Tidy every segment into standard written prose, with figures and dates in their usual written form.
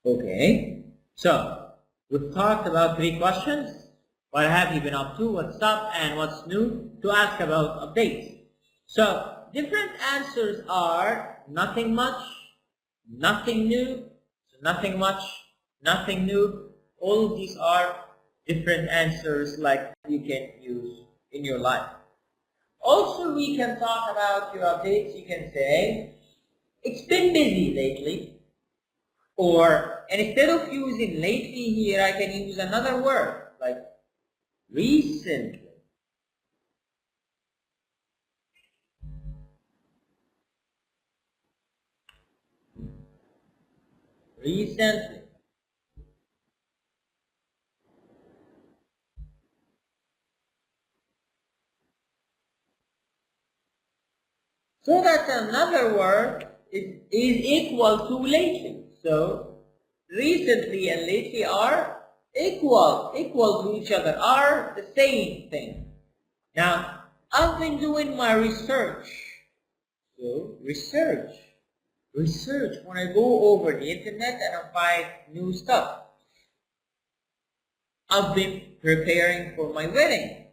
Okay, so we've talked about 3 questions. What have you been up to? What's up? And what's new? To ask about updates. So different answers are nothing much, nothing new, so nothing much, nothing new. All of these are different answers like you can use in your life. Also, we can talk about your updates. You can say, it's been busy lately. Or, and instead of using lately here, I can use another word like recently. Recently. So that's another word is equal to lately. So recently and lately are equal to each other, are the same thing. Now, I've been doing my research. So research when I go over the internet and I find new stuff. I've been preparing for my wedding.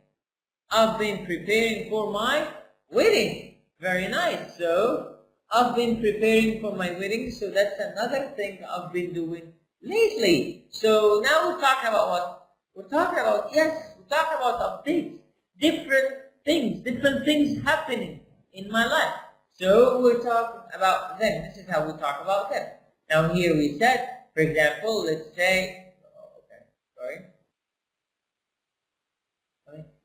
I've been preparing for my wedding. Very nice. So I've been preparing for my wedding. So that's another thing I've been doing lately. So now we're talking about what? We're talking about, yes, we're talking about updates. Different things happening in my life. So we're talking about them. This is how we talk about them. Now here we said, for example, let's say,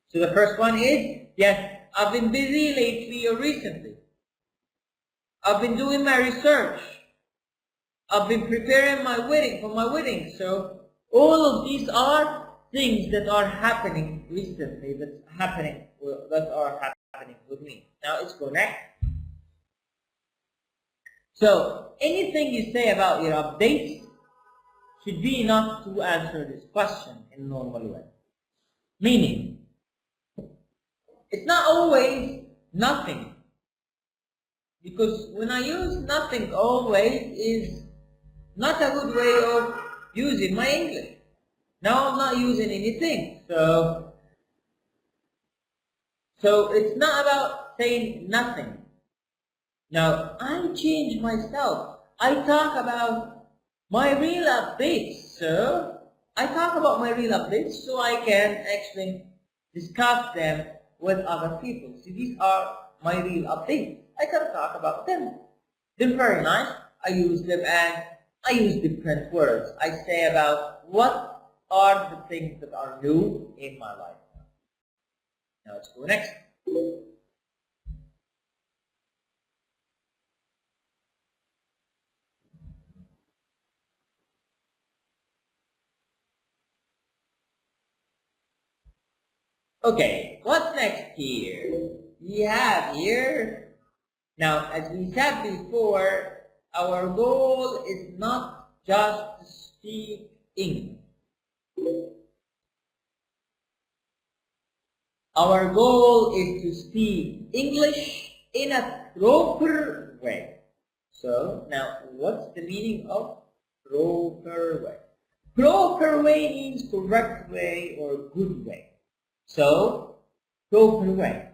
So the first one is, yes, I've been busy lately or recently. I've been doing my research. I've been preparing for my wedding. So all of these are things that are happening recently, that are happening with me. Now let's go next. So anything you say about your updates should be enough to answer this question in a normal way. Meaning, it's not always nothing. Because when I use nothing always is not a good way of using my English. Now I'm not using anything. So it's not about saying nothing. Now I change myself. I talk about my real updates. So I talk about my real updates so I can actually discuss them with other people. So these are my real updates. I can talk about them. They're very nice. I use them and I use different words. I say about what are the things that are new in my life. Now let's go next. Okay, what's next here? We have here, now as we said before, our goal is not just to speak English. Our goal is to speak English in a proper way. So now what's the meaning of proper way? Proper way means correct way or good way. So proper way.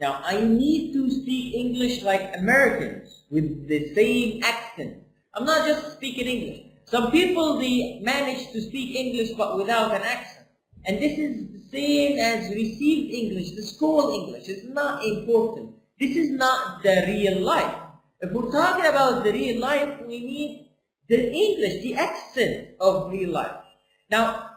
Now I need to speak English like Americans with the same accent. I'm not just speaking English. Some people, they manage to speak English but without an accent. And this is the same as received English, the school English. It's not important. This is not the real life. If we're talking about the real life, we need the English, the accent of real life. Now,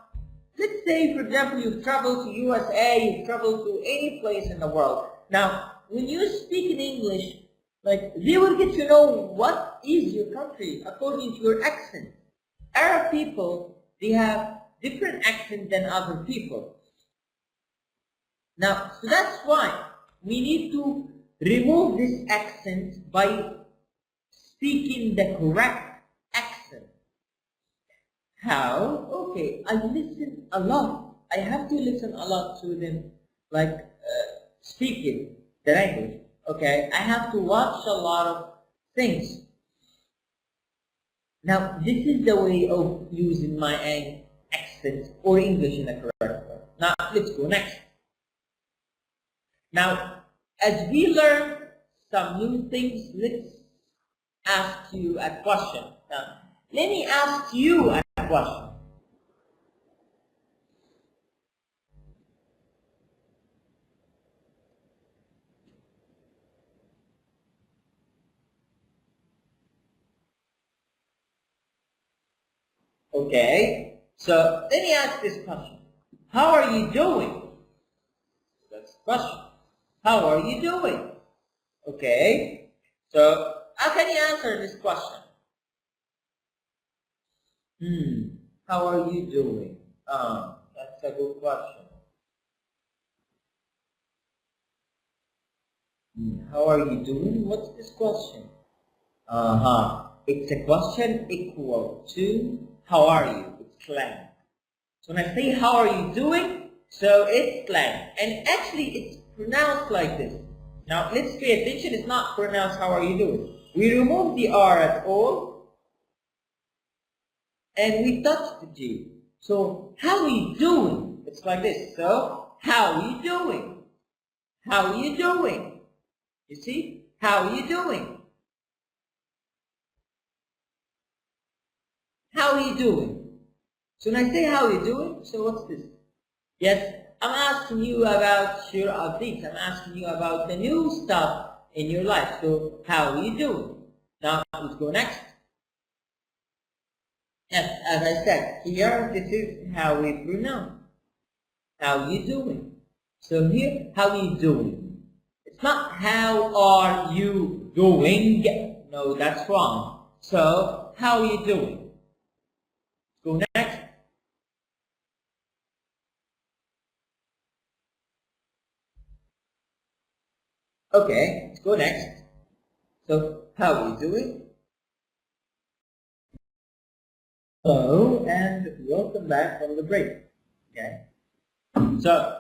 let's say, for example, you've traveled to USA, you've traveled to any place in the world. Now, when you speak in English, like, they will get to know what is your country according to your accent. Arab people, they have different accent than other people. Now, so that's why we need to remove this accent by speaking the correct accent. How? Okay, I listen a lot. I have to listen a lot to them, like speaking the language. Okay, I have to watch a lot of things. Now, this is the way of using my accent or English in a correct way. Now, let's go next. Now, as we learn some new things, let's ask you a question. Now, let me ask you a question. Okay, so let me ask this question. How are you doing? That's the question. How are you doing? Okay, so how can you answer this question? How are you doing? That's a good question. How are you doing? What's this question? It's a question equal to how are you? It's slang. So when I say how are you doing, so it's slang. And actually it's pronounced like this. Now let's pay attention, it's not pronounced how are you doing. We remove the R at all and we touch the G. So how are you doing? It's like this. So how are you doing? How are you doing? You see? How are you doing? How are you doing? So when I say how are you doing, so what's this? Yes, I'm asking you about your updates. I'm asking you about the new stuff in your life. So how are you doing? Now let's go next. Yes, as I said, here this is how we pronounce. How are you doing? So here, how are you doing? It's not how are you doing. No, that's wrong. So how are you doing? Go next. Okay, let's go next. So how are you doing? Hello and welcome back from the break. Okay. So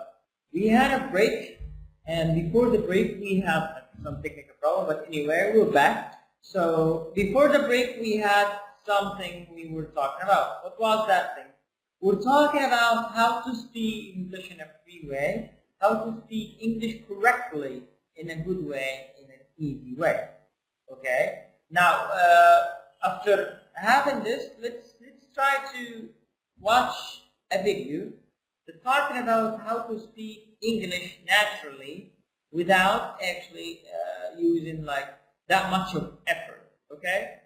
we had a break, and before the break we had some technical problem, but anyway we're back. So before the break we had something we were talking about. What was that thing? We're talking about how to speak English in a free way, how to speak English correctly in a good way, in an easy way. Okay. Now after having this, let's try to watch a video that's talking about how to speak English naturally without actually using like that much of effort. Okay,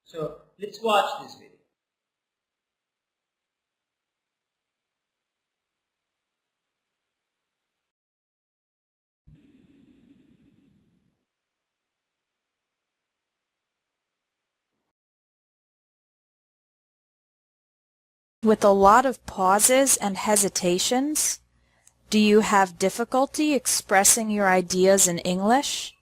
so let's watch this video. With a lot of pauses and hesitations? Do you have difficulty expressing your ideas in English?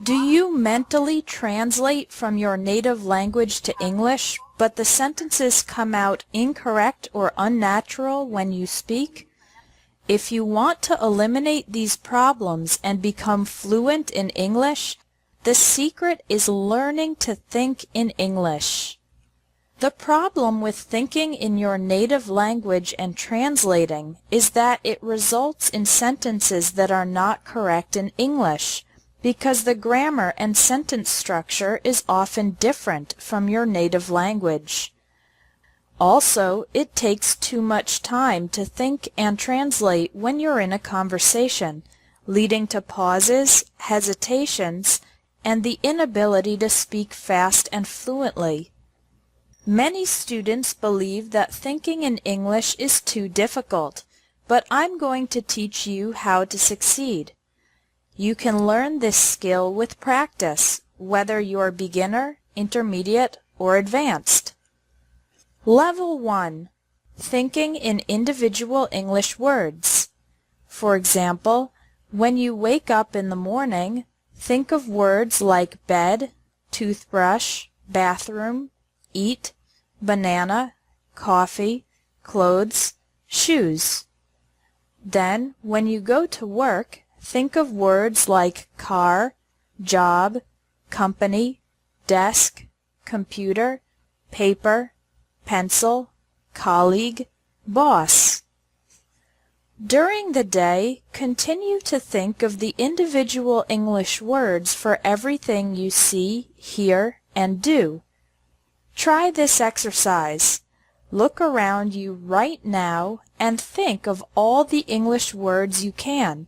Do you mentally translate from your native language to English, but the sentences come out incorrect or unnatural when you speak? If you want to eliminate these problems and become fluent in English, the secret is learning to think in English. The problem with thinking in your native language and translating is that it results in sentences that are not correct in English, because the grammar and sentence structure is often different from your native language. Also, it takes too much time to think and translate when you're in a conversation, leading to pauses, hesitations, and the inability to speak fast and fluently. Many students believe that thinking in English is too difficult, but I'm going to teach you how to succeed. You can learn this skill with practice, whether you're beginner, intermediate, or advanced. Level 1. Thinking in individual English words. For example, when you wake up in the morning, think of words like bed, toothbrush, bathroom, eat, banana, coffee, clothes, shoes. Then, when you go to work, think of words like car, job, company, desk, computer, paper, pencil, colleague, boss. During the day, continue to think of the individual English words for everything you see, hear, and do. Try this exercise. Look around you right now and think of all the English words you can.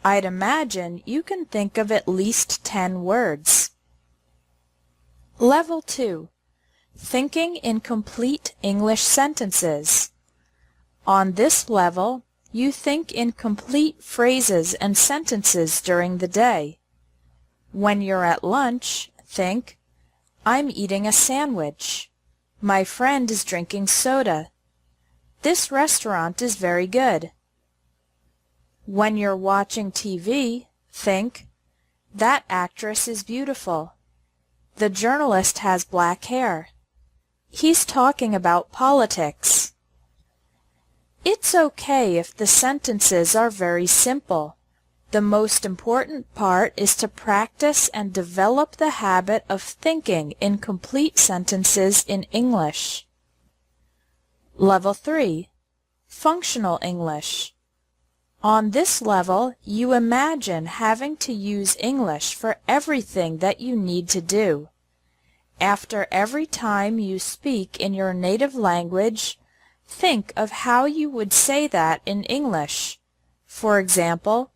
I'd imagine you can think of at least 10 words. Level 2. Thinking in complete English sentences. On this level, you think in complete phrases and sentences during the day. When you're at lunch, think, I'm eating a sandwich. My friend is drinking soda. This restaurant is very good. When you're watching TV, think, that actress is beautiful. The journalist has black hair. He's talking about politics. It's okay if the sentences are very simple. The most important part is to practice and develop the habit of thinking in complete sentences in English. Level 3. Functional English. On this level, you imagine having to use English for everything that you need to do. After every time you speak in your native language, think of how you would say that in English. For example,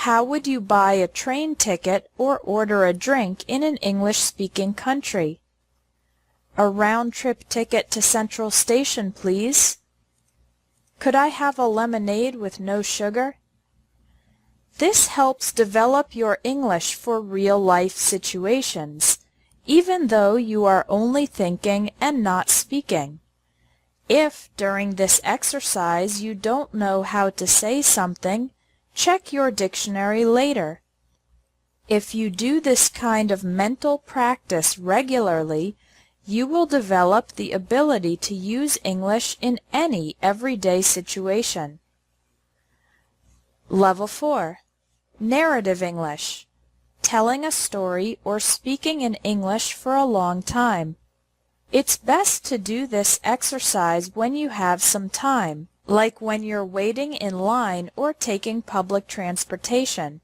how would you buy a train ticket or order a drink in an English-speaking country? A round-trip ticket to Central Station, please. Could I have a lemonade with no sugar? This helps develop your English for real-life situations, even though you are only thinking and not speaking. If, during this exercise, you don't know how to say something, check your dictionary later. If you do this kind of mental practice regularly, you will develop the ability to use English in any everyday situation. Level 4. Narrative English. Telling a story or speaking in English for a long time. It's best to do this exercise when you have some time, like when you're waiting in line or taking public transportation.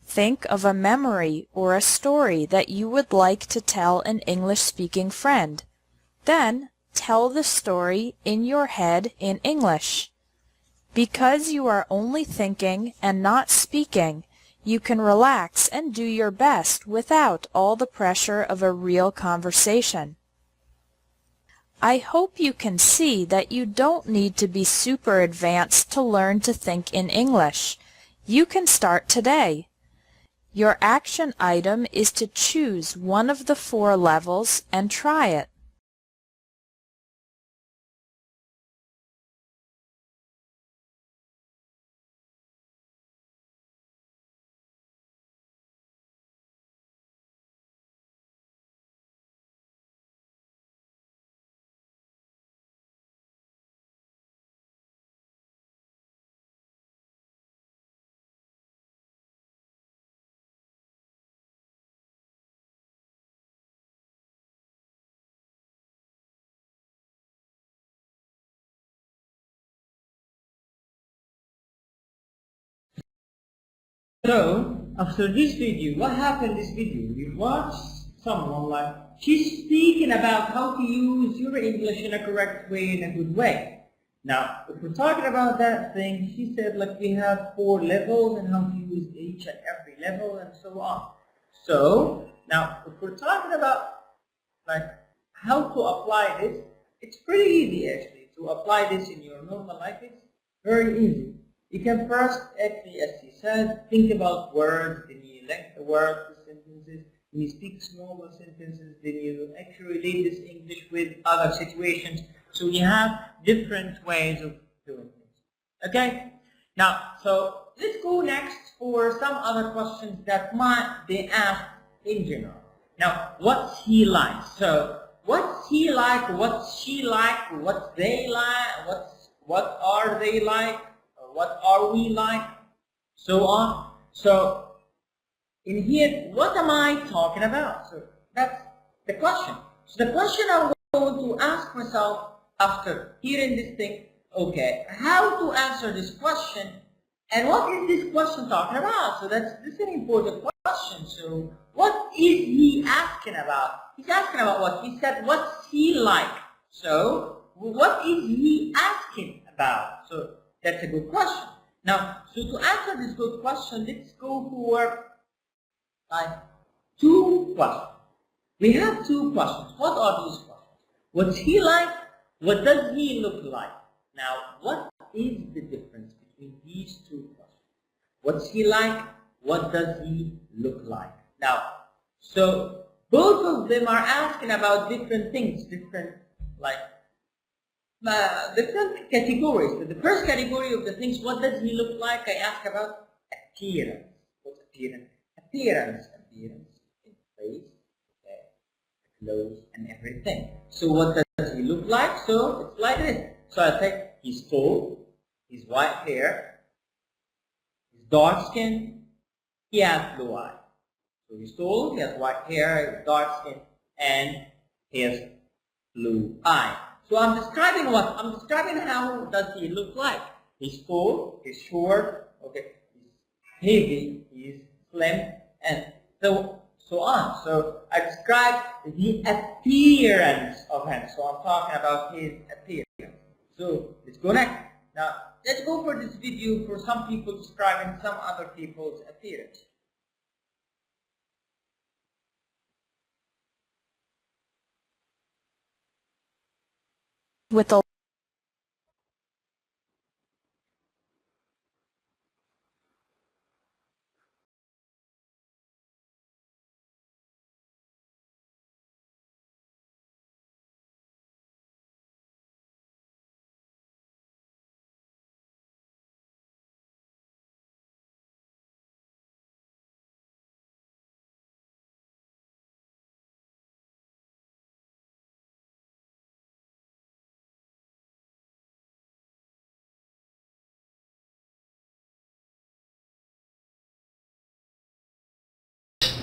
Think of a memory or a story that you would like to tell an English-speaking friend. Then, tell the story in your head in English. Because you are only thinking and not speaking, you can relax and do your best without all the pressure of a real conversation. I hope you can see that you don't need to be super advanced to learn to think in English. You can start today. Your action item is to choose one of the 4 levels and try it. So, after this video, what happened in this video? We watched someone like, she's speaking about how to use your English in a correct way, in a good way. Now, if we're talking about that thing, she said like we have 4 levels and how to use each and every level and so on. So, now if we're talking about like how to apply this, it's pretty easy actually to apply this in your normal life. It's very easy. You can first actually, as she said, think about words, then you link the words to sentences, then you speak smaller sentences, then you actually relate this English with other situations. So you have different ways of doing things. Okay? Now, so let's go next for some other questions that might be asked in general. Now, what's he like? So, what's he like? What's she like? What's they like? What are they like? Or what are we like? So on. So, in here, what am I talking about? So, that's the question. So, the question I'm want to ask myself after hearing this thing, okay, how to answer this question and what is this question talking about? So this is an important question. So what is he asking about? He's asking about what? He said, what's he like? So what is he asking about? So that's a good question. Now, so to answer this good question, let's go for two questions. We have two questions. What are these questions? What's he like? What does he look like? Now, what is the difference between these two questions? What's he like? What does he look like? Now, so both of them are asking about different things, different categories. So the first category of the things, what does he look like? I ask about appearance. What's appearance? Appearance in place, okay, clothes and everything. So what does he look like? So it's like this. So I say he's tall, he's white hair, he's dark skin, he has blue eyes. So he's tall, he has white hair, he's dark skin, and he has blue eyes. So I'm describing what? I'm describing how does he look like. He's tall, he's short, okay, he's heavy, he's slim, and so on. So I describe the appearance of him. So I'm talking about his appearance. So let's go next. Now let's go for this video for some people describing some other people's appearance. With a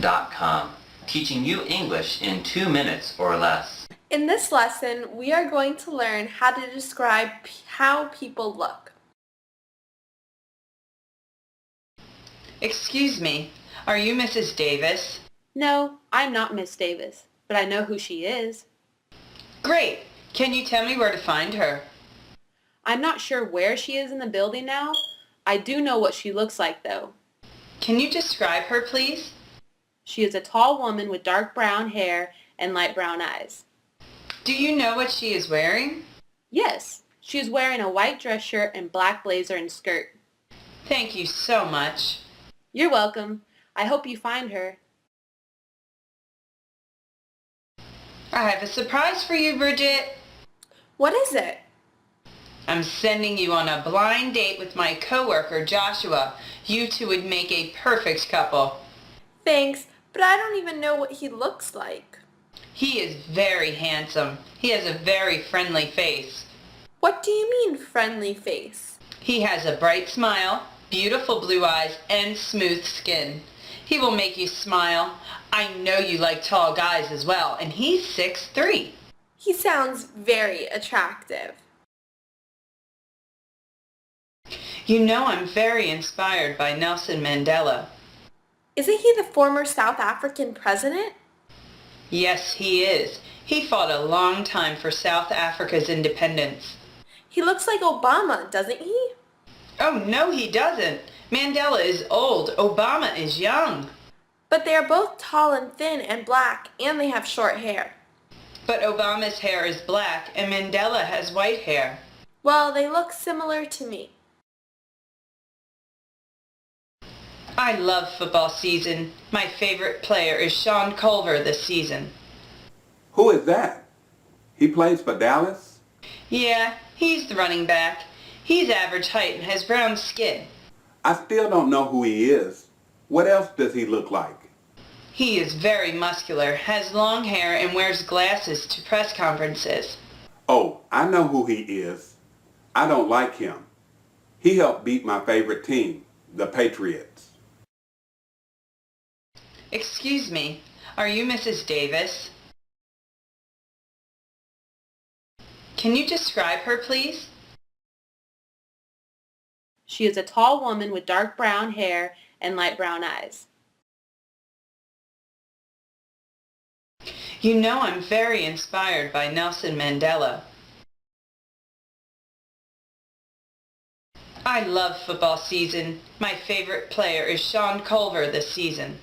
level8.com, teaching you English in 2 minutes or less. In this lesson, we are going to learn how to describe how people look. Excuse me, are you Mrs. Davis? No, I'm not Miss Davis, but I know who she is. Great! Can you tell me where to find her? I'm not sure where she is in the building now. I do know what she looks like, though. Can you describe her, please? She is a tall woman with dark brown hair and light brown eyes. Do you know what she is wearing? Yes, she is wearing a white dress shirt and black blazer and skirt. Thank you so much. You're welcome. I hope you find her. I have a surprise for you, Bridget. What is it? I'm sending you on a blind date with my coworker, Joshua. You two would make a perfect couple. Thanks, but I don't even know what he looks like. He is very handsome. He has a very friendly face. What do you mean, friendly face? He has a bright smile, beautiful blue eyes, and smooth skin. He will make you smile. I know you like tall guys as well, and he's 6'3". He sounds very attractive. You know I'm very inspired by Nelson Mandela. Isn't he the former South African president? Yes, he is. He fought a long time for South Africa's independence. He looks like Obama, doesn't he? Oh, no, he doesn't. Mandela is old. Obama is young. But they are both tall and thin and black, and they have short hair. But Obama's hair is black, and Mandela has white hair. Well, they look similar to me. I love football season. My favorite player is Sean Culver this season. Who is that? He plays for Dallas? Yeah, he's the running back. He's average height and has brown skin. I still don't know who he is. What else does he look like? He is very muscular, has long hair, and wears glasses to press conferences. Oh, I know who he is. I don't like him. He helped beat my favorite team, the Patriots. Excuse me, are you Mrs. Davis? Can you describe her, please? She is a tall woman with dark brown hair and light brown eyes. You know I'm very inspired by Nelson Mandela. I love football season. My favorite player is Sean Culver this season.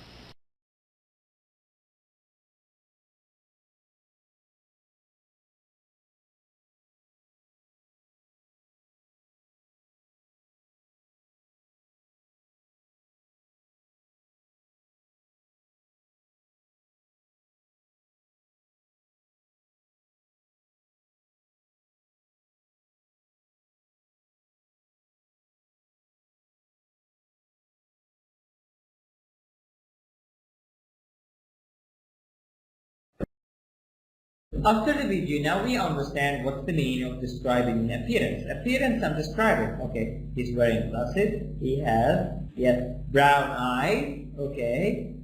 After the video, now we understand what's the meaning of describing appearance. Appearance and describing. Okay, he's wearing glasses. He has, yes, brown eyes. Okay,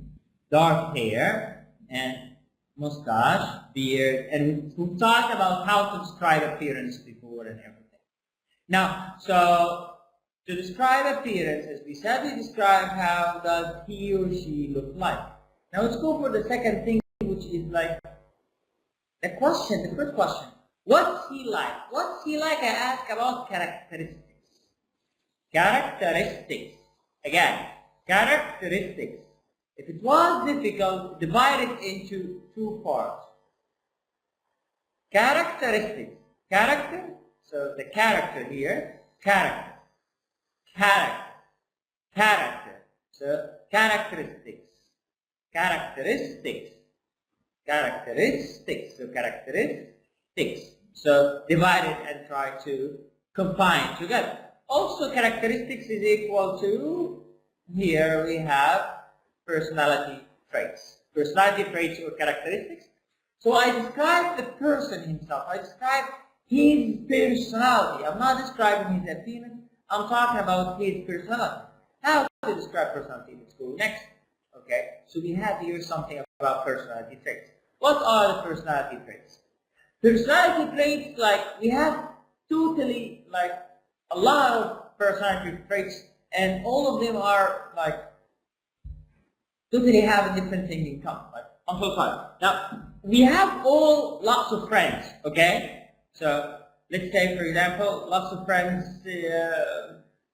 dark hair and mustache, beard, and we've talked about how to describe appearance before and everything. Now, so to describe appearance, as we said, we describe how does he or she look like. Now let's go for the second thing, which is like the question, the first question. What's he like? What's he like? I ask about characteristics. Characteristics. Again, characteristics. If it was difficult, divide it into two parts. Characteristics. Character. So the character here. Character. Character. Character. So characteristics. Characteristics. Characteristics. So characteristics. So divide it and try to combine together. Also characteristics is equal to, here we have personality traits. Personality traits or characteristics. So I describe the person himself. I describe his personality. I'm not describing his appearance. I'm talking about his personality. How to describe personality? Let's go next. Okay. So we have here something about personality traits. What are the personality traits? Personality traits, like we have totally like a lot of personality traits, and all of them are like totally have a different thing in common. Like until five. Now we have all lots of friends. Okay, so let's say for example, lots of friends.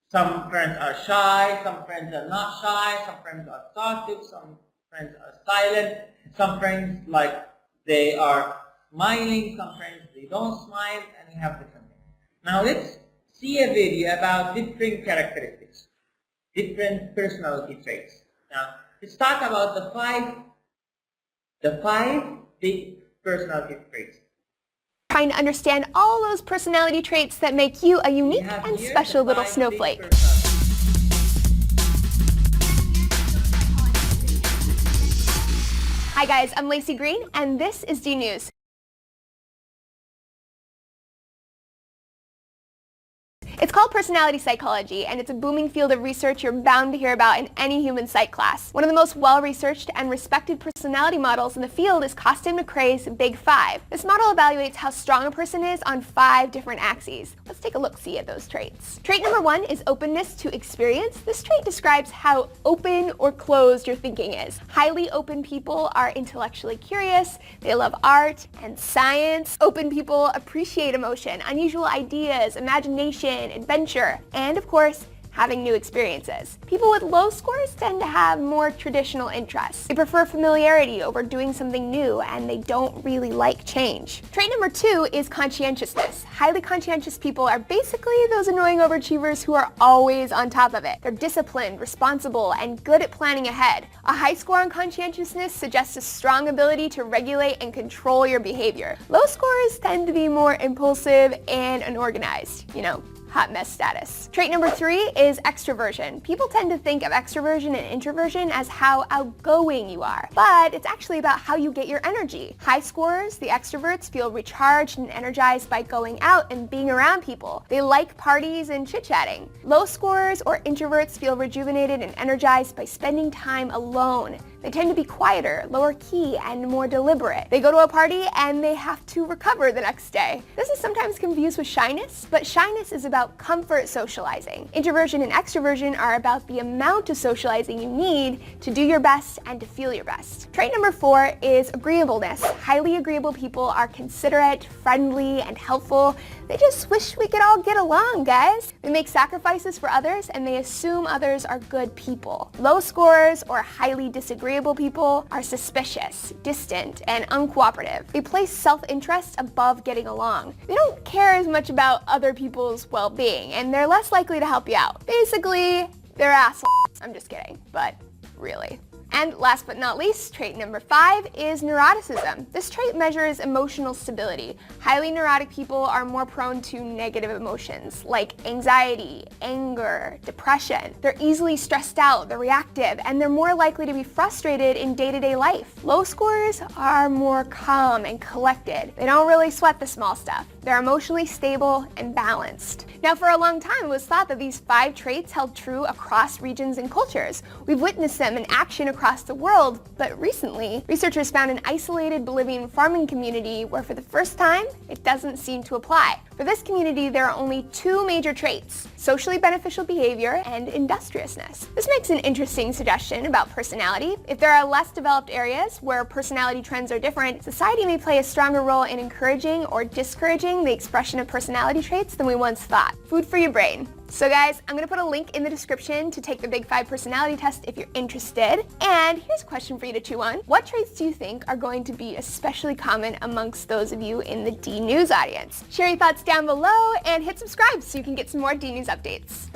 Some friends are shy, some friends are not shy, some friends are talkative, some friends are silent, some friends like they are smiling, some friends they don't smile, and we have different things. Now let's see a video about different characteristics, different personality traits. Now let's talk about the five big personality traits. Trying to understand all those personality traits that make you a unique and special little snowflake. Hi guys, I'm Lacey Green, and this is D News. It's called personality psychology, and it's a booming field of research you're bound to hear about in any human psych class. One of the most well-researched and respected personality models in the field is Costin McCrae's Big Five. This model evaluates how strong a person is on 5 different axes. Let's take a look-see at those traits. Trait number 1 is openness to experience. This trait describes how open or closed your thinking is. Highly open people are intellectually curious, they love art and science. Open people appreciate emotion, unusual ideas, imagination, adventure, and of course, having new experiences. People with low scores tend to have more traditional interests. They prefer familiarity over doing something new, and they don't really like change. Trait number 2 is conscientiousness. Highly conscientious people are basically those annoying overachievers who are always on top of it. They're disciplined, responsible, and good at planning ahead. A high score on conscientiousness suggests a strong ability to regulate and control your behavior. Low scores tend to be more impulsive and unorganized, hot mess status. Trait number 3 is extroversion. People tend to think of extroversion and introversion as how outgoing you are, but it's actually about how you get your energy. High scorers, the extroverts, feel recharged and energized by going out and being around people. They like parties and chit-chatting. Low scorers or introverts feel rejuvenated and energized by spending time alone. They tend to be quieter, lower key, and more deliberate. They go to a party and they have to recover the next day. This is sometimes confused with shyness, but shyness is about comfort socializing. Introversion and extroversion are about the amount of socializing you need to do your best and to feel your best. Trait number 4 is agreeableness. Highly agreeable people are considerate, friendly, and helpful. They just wish we could all get along, guys. They make sacrifices for others and they assume others are good people. Low scorers or highly disagreeable people are suspicious, distant, and uncooperative. They place self-interest above getting along. They don't care as much about other people's well-being and they're less likely to help you out. Basically, they're assholes. I'm just kidding, but really. And last but not least, trait number 5 is neuroticism. This trait measures emotional stability. Highly neurotic people are more prone to negative emotions like anxiety, anger, depression. They're easily stressed out, they're reactive, and they're more likely to be frustrated in day-to-day life. Low scorers are more calm and collected. They don't really sweat the small stuff. They're emotionally stable and balanced. Now, for a long time, it was thought that these 5 traits held true across regions and cultures. We've witnessed them in action across the world, but recently, researchers found an isolated Bolivian farming community where for the first time, it doesn't seem to apply. For this community, there are only 2 major traits: socially beneficial behavior and industriousness. This makes an interesting suggestion about personality. If there are less developed areas where personality trends are different, society may play a stronger role in encouraging or discouraging the expression of personality traits than we once thought. Food for your brain. So guys, I'm going to put a link in the description to take the Big 5 personality test if you're interested. And here's a question for you to chew on. What traits do you think are going to be especially common amongst those of you in the D News audience? Share your thoughts down below and hit subscribe so you can get some more D News updates.